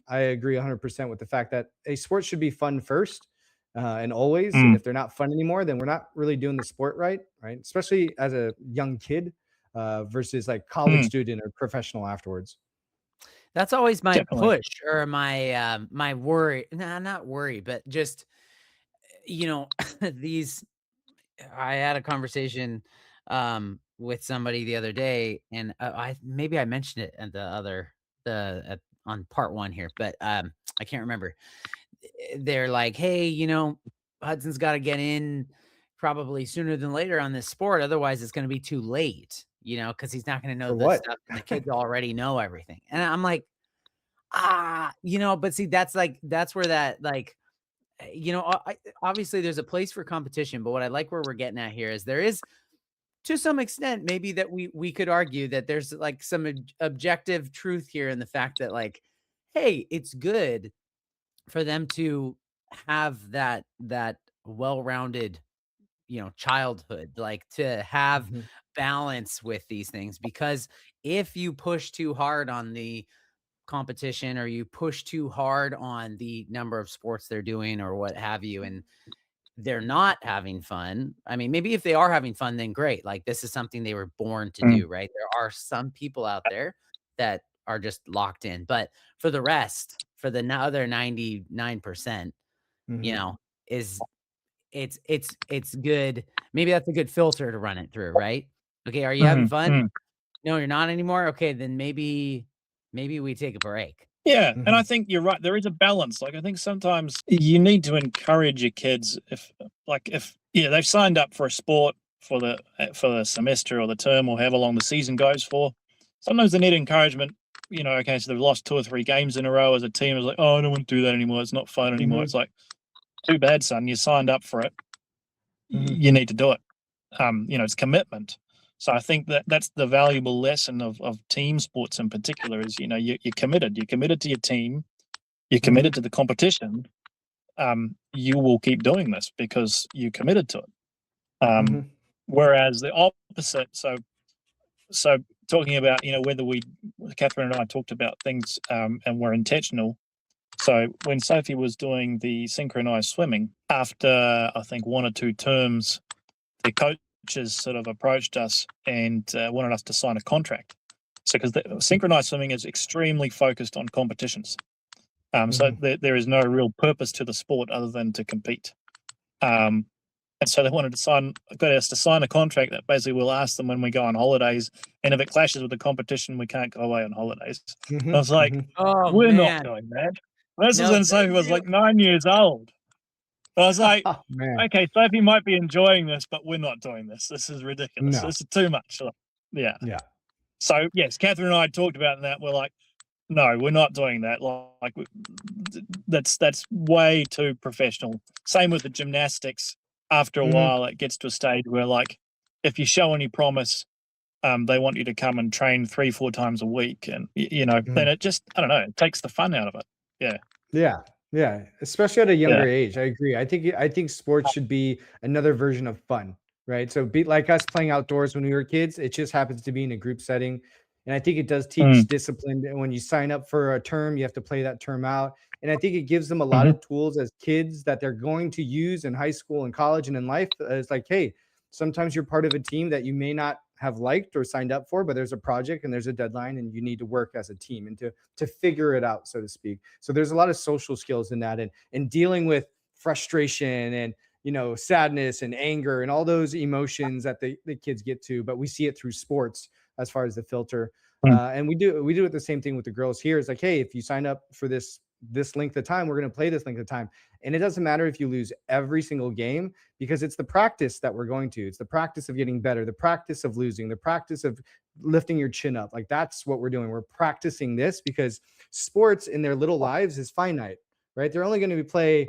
I agree 100% with the fact that a sport should be fun first and always. And if they're not fun anymore, then we're not really doing the sport right? Especially as a young kid versus like college student or professional afterwards. That's always my push or my my worry. Nah, not worry, but just these. I had a conversation with somebody the other day, and maybe I mentioned it at on part one here, but I can't remember. They're like, "Hey, Hudson's got to get in probably sooner than later on this sport, otherwise it's going to be too late." because he's not going to know this stuff. And the kids already know everything. And I'm like, but see, that's where that, obviously there's a place for competition, but what I like where we're getting at here is there is, to some extent, maybe that we could argue that there's like some objective truth here in the fact that like, hey, it's good for them to have that well-rounded, childhood, like to have balance with these things, because if you push too hard on the competition or you push too hard on the number of sports they're doing or what have you, and they're not having fun. I mean, maybe if they are having fun, then great. Like this is something they were born to do, right? There are some people out there that are just locked in, but for the rest, for the other 99%, is it's good. Maybe that's a good filter to run it through, right? Okay, are you having fun? No, you're not anymore. Okay, then maybe we take a break. Yeah, and I think you're right. There is a balance. Like I think sometimes you need to encourage your kids if they've signed up for a sport for the semester or the term or however long the season goes for. Sometimes they need encouragement. Okay, so they've lost 2 or 3 games in a row as a team. It's like, oh, I don't want to do that anymore. It's not fun anymore. It's like, too bad, son. You signed up for it. You need to do it. It's commitment. So I think that's the valuable lesson of team sports in particular is, you're committed. You're committed to your team. You're committed to the competition. You will keep doing this because you're committed to it. Whereas the opposite, so talking about, whether Catherine and I talked about things and were intentional. So when Sophie was doing the synchronized swimming, after I think 1 or 2 terms, the coaches sort of approached us and wanted us to sign a contract. So because the synchronized swimming is extremely focused on competitions. So there is no real purpose to the sport other than to compete. And so they got us to sign a contract that basically will ask them when we go on holidays, and if it clashes with the competition, we can't go away on holidays. I was like, we're not doing that. This is when Sophie was like 9 years old. I was like, okay, Sophie might be enjoying this, but we're not doing this. This is ridiculous. This is too much. Yeah. So yes, Catherine and I talked about that. We're like, no, we're not doing that. Like that's way too professional. Same with the gymnastics. After a while, it gets to a stage where, like, if you show any promise, they want you to come and train 3-4 times a week, and then it just, I don't know, it takes the fun out of it. Yeah, especially at a younger age. I agree. I think sports should be another version of fun, right? So be like us playing outdoors when we were kids. It just happens to be in a group setting, and I think it does teach discipline. And when you sign up for a term, you have to play that term out. And I think it gives them a lot of tools as kids that they're going to use in high school and college and in life. It's like, hey, sometimes you're part of a team that you may not have liked or signed up for, but there's a project and there's a deadline and you need to work as a team and to figure it out, so to speak. So there's a lot of social skills in that, and dealing with frustration and sadness and anger and all those emotions that the kids get to, but we see it through sports as far as the filter. And we do it the same thing with the girls here. It's like, hey, if you sign up for this length of time, we're going to play this length of time. And it doesn't matter if you lose every single game, because it's the practice that we're going to. It's the practice of getting better, the practice of losing, the practice of lifting your chin up. Like that's what we're doing. We're practicing this because sports in their little lives is finite, right? They're only going to play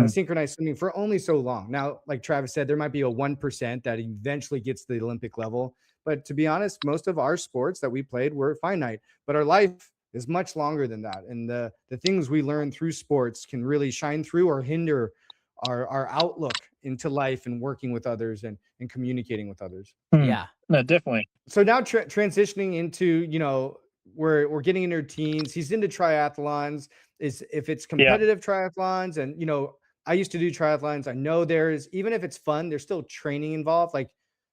synchronized swimming for only so long. Now, like Travis said, there might be a 1% that eventually gets to the Olympic level. But to be honest, most of our sports that we played were finite, but our life is much longer than that. And the things we learn through sports can really shine through or hinder our outlook into life and working with others and communicating with others. Yeah, no, definitely. So now transitioning into, we're getting into teens. He's into triathlons. If it's competitive triathlons, and, I used to do triathlons. I know there's, even if it's fun, there's still training involved, like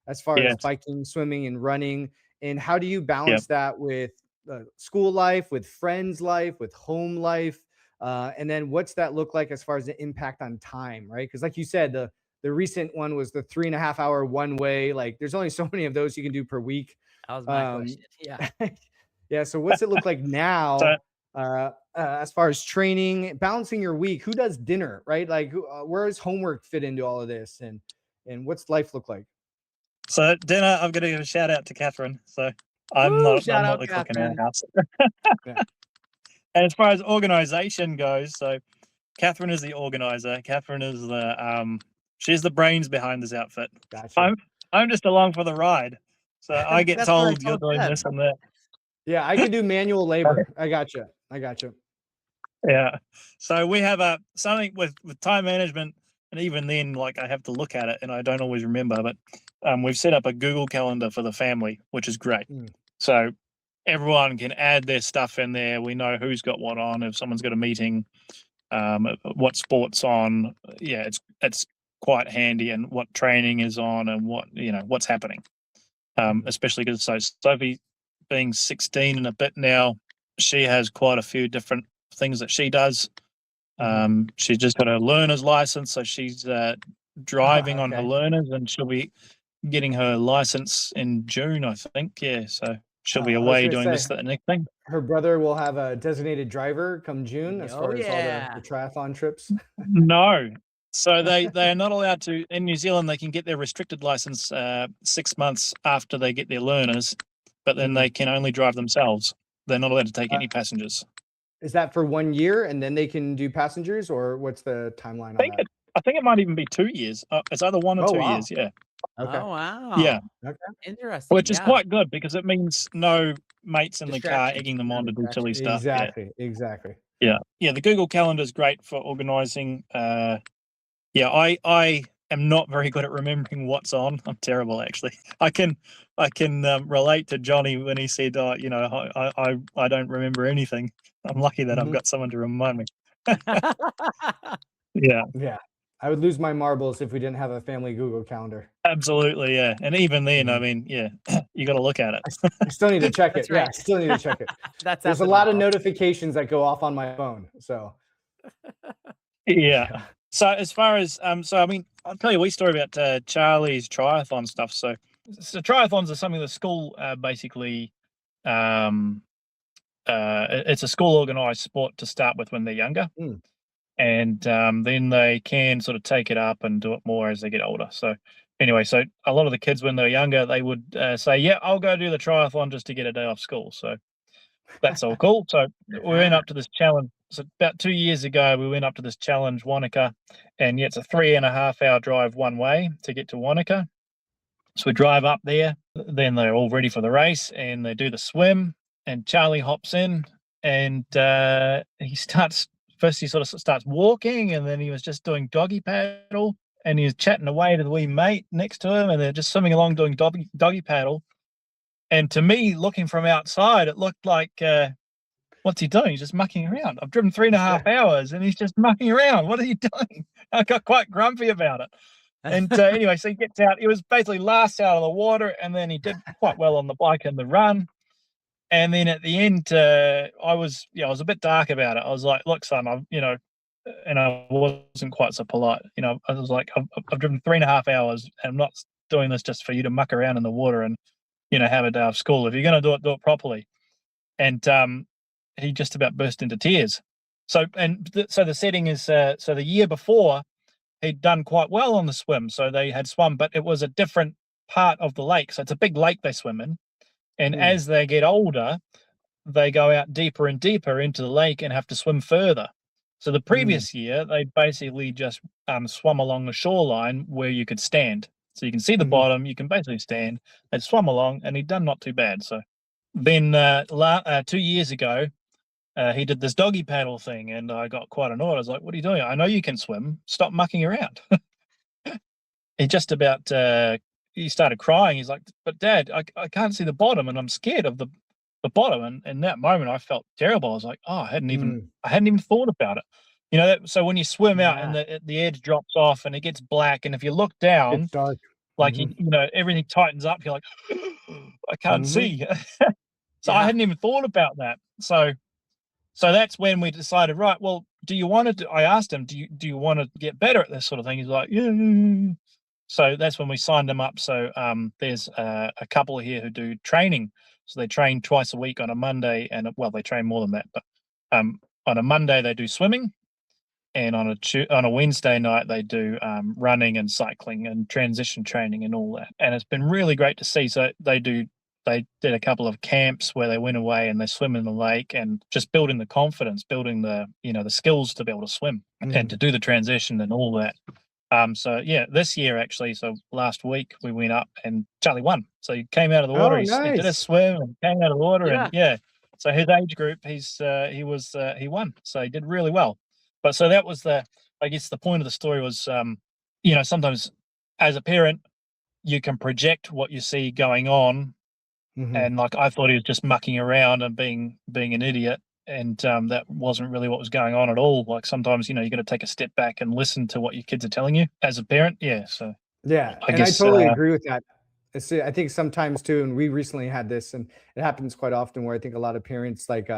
as far as biking, swimming, and running. And how do you balance that with school life, with friends life, with home life? And then what's that look like as far as the impact on time, right? Because like you said, the recent one was the 3.5 hour one way. Like there's only so many of those you can do per week. That was my question. Yeah. Yeah. So what's it look like now as far as training, balancing your week? Who does dinner, right? Like where does homework fit into all of this? And what's life look like? So dinner, I'm going to give a shout out to Catherine. So I'm not the cook in our house. Yeah. And as far as organization goes, so Catherine is the organizer. Catherine is the she's the brains behind this outfit. Gotcha. I'm just along for the ride. So I get told you're doing this and that. Yeah, I could do manual labor. I gotcha. Yeah. So we have something with time management, and even then, like, I have to look at it and I don't always remember, but we've set up a Google Calendar for the family, which is great. So everyone can add their stuff in there. We know who's got what on, if someone's got a meeting, what sport's on. Yeah, it's quite handy, and what training is on, and what's happening. Especially because Sophie, being 16 and a bit now, she has quite a few different things that she does. She's just got her learner's license, so she's driving on her learners, and she'll be getting her license in June, I think. Yeah, so she'll be away doing this, that, and next thing. Her brother will have a designated driver come June as far as all the triathlon trips. No. So they are not allowed to, in New Zealand, they can get their restricted license 6 months after they get their learners, but then they can only drive themselves. They're not allowed to take any passengers. Is that for 1 year and then they can do passengers, or what's the timeline on that? I think it might even be 2 years. It's either 1 or 2 years. Yeah. Okay. Oh, wow. Yeah. Okay. Interesting. Which is quite good, because it means no mates in the car egging them on to do silly stuff. Exactly. Yeah. The Google Calendar is great for organizing. I am not very good at remembering what's on. I'm terrible, actually. I can relate to Johnny when he said, I don't remember anything. I'm lucky that I've got someone to remind me. Yeah. I would lose my marbles if we didn't have a family Google Calendar. Absolutely, yeah. And even then, I mean, you got to look at it. I still need to check it. Right. Yeah, I still need to check it. There's a lot of notifications that go off on my phone. So yeah. So as far as I mean, I'll tell you a wee story about Charlie's triathlon stuff. So triathlons are something the school basically it's a school organized sport to start with when they're younger. And then they can sort of take it up and do it more as they get older. So anyway, so a lot of the kids when they're younger, they would say, yeah, I'll go do the triathlon just to get a day off school. So that's all cool. So we went up to this challenge. So about 2 years ago, we went up to this challenge, Wanaka, and it's a 3.5 hour drive one way to get to Wanaka. So we drive up there, then they're all ready for the race, and they do the swim, and Charlie hops in, and he starts walking, and then he was just doing doggy paddle, and he was chatting away to the wee mate next to him, and they're just swimming along doing doggy paddle. And to me, looking from outside, it looked like, what's he doing? He's just mucking around. I've driven 3.5 hours and he's just mucking around. What are you doing? I got quite grumpy about it. And anyway, so he gets out. He was basically last out of the water, and then he did quite well on the bike and the run. And then at the end, I was a bit dark about it. I was like, look, son, and I wasn't quite so polite. I was like, I've driven 3.5 hours, and I'm not doing this just for you to muck around in the water and, have a day off school. If you're going to do it properly. And he just about burst into tears. So the setting is, so the year before, he'd done quite well on the swim. So they had swum, but it was a different part of the lake. So it's a big lake they swim in. And as they get older, they go out deeper and deeper into the lake and have to swim further. So the previous year, they basically just swum along the shoreline where you could stand. So you can see the bottom, you can basically stand. They swum along, and he'd done not too bad. So then 2 years ago, he did this doggy paddle thing, and I got quite annoyed. I was like, what are you doing? I know you can swim. Stop mucking around. He just about, he started crying. He's like, but Dad, I can't see the bottom, and I'm scared of the bottom. And in that moment, I felt terrible. I was like, oh, I hadn't even thought about it. So when you swim out and the edge drops off and it gets black, and if you look down, it's dark. Like, everything tightens up. You're like, I can't see. So I hadn't even thought about that. So that's when we decided, right, well, do you want to, I asked him, do you want to get better at this sort of thing? He's like, yeah. So that's when we signed him up. So there's a couple here who do training. So they train twice a week on a Monday, and they train more than that. But on a Monday, they do swimming. and on a Wednesday night they do running and cycling and transition training and all that. And it's been really great to see. So they did a couple of camps where they went away and they swim in the lake, and just building the confidence, building the the skills to be able to swim and to do the transition and all that. So yeah, this year actually, so last week we went up and Charlie won. So he came out of the water, he did a swim and came out of the water, and so his age group, he won. So he did really well. But so that was I guess the point of the story was, sometimes as a parent, you can project what you see going on. And like, I thought he was just mucking around and being an idiot. And that wasn't really what was going on at all. Like, sometimes, you got to take a step back and listen to what your kids are telling you as a parent. Yeah. So I guess, I totally agree with that. I think sometimes too, and we recently had this, and it happens quite often, where I think a lot of parents, like,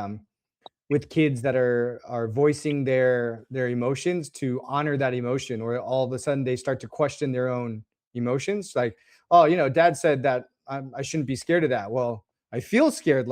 with kids that are voicing their emotions, to honor that emotion, or all of a sudden they start to question their own emotions. Like, oh, dad said that I shouldn't be scared of that. Well, I feel scared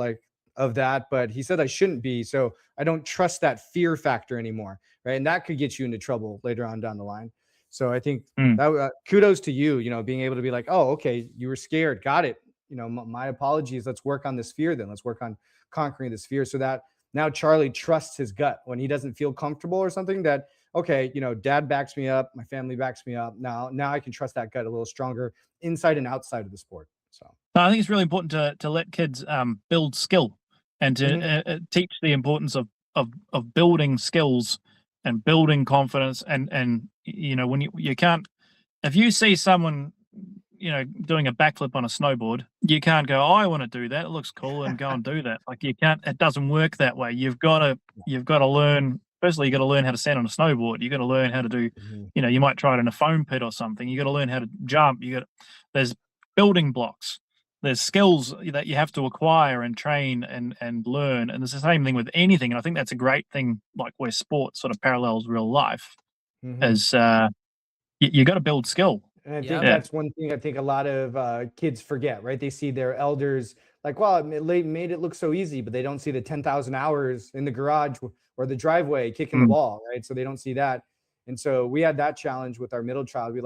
of that, but he said I shouldn't be, so I don't trust that fear factor anymore, right? And that could get you into trouble later on down the line. So I think that kudos to you, being able to be like, oh, okay, you were scared, got it. My apologies. Let's work on this fear then. Let's work on conquering this fear, so that now Charlie trusts his gut when he doesn't feel comfortable or something. That, okay, dad backs me up, my family backs me up. Now I can trust that gut a little stronger inside and outside of the sport. So I think it's really important to let kids build skill, and to teach the importance of building skills and building confidence. And when you can't, if you see someone doing a backflip on a snowboard, you can't go, oh, I want to do that, it looks cool, and go and do that. Like, you can't, it doesn't work that way. You've got to learn. Firstly, you got to learn how to stand on a snowboard. You got to learn how to do, you might try it in a foam pit or something. You got to learn how to jump. There's building blocks. There's skills that you have to acquire and train and learn. And it's the same thing with anything. And I think that's a great thing, like where sport sort of parallels real life, is you got to build skill. And I think that's one thing I think a lot of kids forget, right? They see their elders like, wow, it made it look so easy, but they don't see the 10,000 hours in the garage or the driveway kicking the ball, right? So they don't see that. And so we had that challenge with our middle child.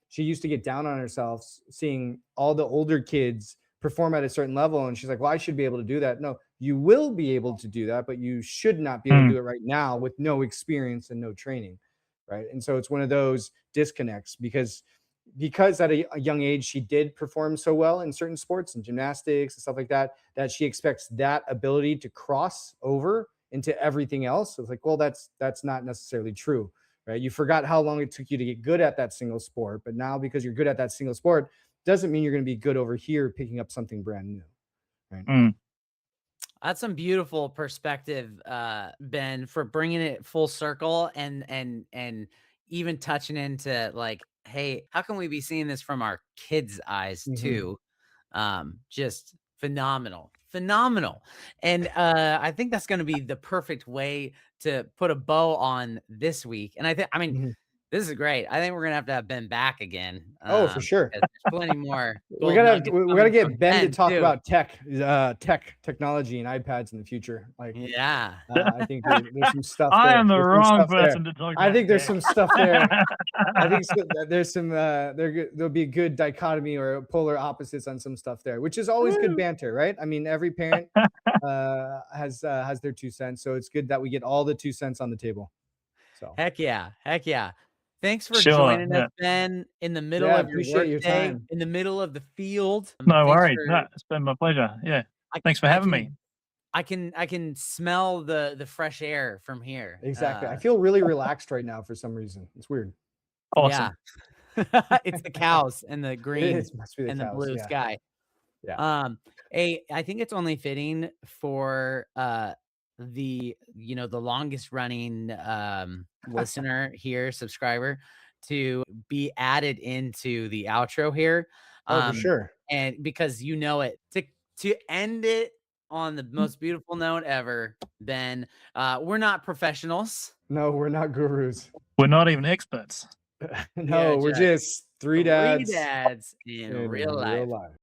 She used to get down on herself seeing all the older kids perform at a certain level. And she's like, well, I should be able to do that. No, you will be able to do that, but you should not be able to do it right now with no experience and no training, right? And so it's one of those disconnects, because at a young age she did perform so well in certain sports and gymnastics and stuff like that, that she expects that ability to cross over into everything else. So it's like, well, that's not necessarily true, right? You forgot how long it took you to get good at that single sport, but now because you're good at that single sport doesn't mean you're going to be good over here picking up something brand new, right? That's some beautiful perspective, Ben, for bringing it full circle, and even touching into, like, hey, how can we be seeing this from our kids' eyes too? Just phenomenal. And I think that's going to be the perfect way to put a bow on this week. And I mean, this is great. I think we're gonna have to have Ben back again. Oh, for sure. There's plenty more. we gotta get Ben to talk about technology and iPads in the future. Like, I think there's some stuff there. I am the wrong person to talk about. I think there's some stuff there. I think there's some there'll be a good dichotomy or polar opposites on some stuff there, which is always good banter, right? I mean, every parent has their 2 cents, so it's good that we get all the 2 cents on the table. So heck yeah. Thanks for joining us, Ben, in the middle of your workday, in the middle of the field. No worries. It's been my pleasure. Yeah. Thanks for having me. I can smell the fresh air from here. Exactly. I feel really relaxed right now for some reason. It's weird. Awesome. Yeah. It's the cows and the green and the blue sky. Yeah. I think it's only fitting for the longest running listener here, subscriber, to be added into the outro here. For sure. And because it to end it on the most beautiful note ever, Ben, we're not professionals. No, we're not gurus. We're not even experts. No, we're just three dads in real life.